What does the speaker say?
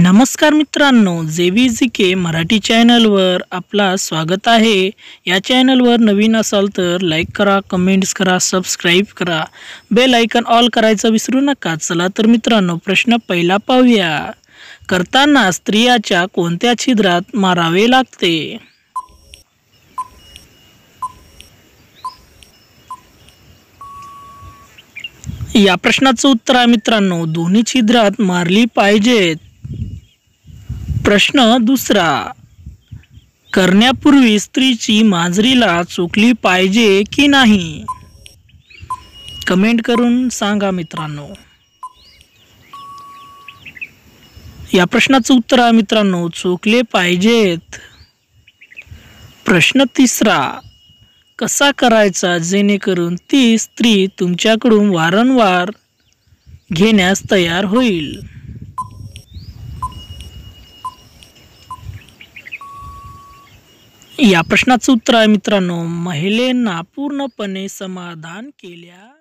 नमस्कार मित्रांनो, JVGK मराठी चॅनलवर आपला स्वागत आहे। या चॅनलवर नवीन असाल तर लाईक करा, कमेंट्स करा, सबस्क्राईब करा, बेल आयकॉन ऑल करायचं विसरू नका। चला तर मित्रांनो, प्रश्न पहिला पाहूया। करताना स्त्रियाच्या कोणत्या छिद्रात मारावे लागते? या प्रश्नाचं उत्तर आहे मित्रांनो, दोन्ही छिद्रात मारली पाहिजेत। प्रश्न दुसरा, करण्यापूर्वी स्त्रीची मांजरीला चोखली पाहिजे की नाही? कमेंट करून सांगा मित्रांनो। या प्रश्नाचं उत्तर आहे मित्रांनो, चोखले पाहिजेत। प्रश्न तिसरा, कसा करायचा जेणेकरून ती स्त्री तुमच्याकडून वारंवार घेण्यास तयार होईल? या प्रश्नाचं उत्तर आहे मित्रांनो, महिलेंना पूर्णपणे समाधान केल्या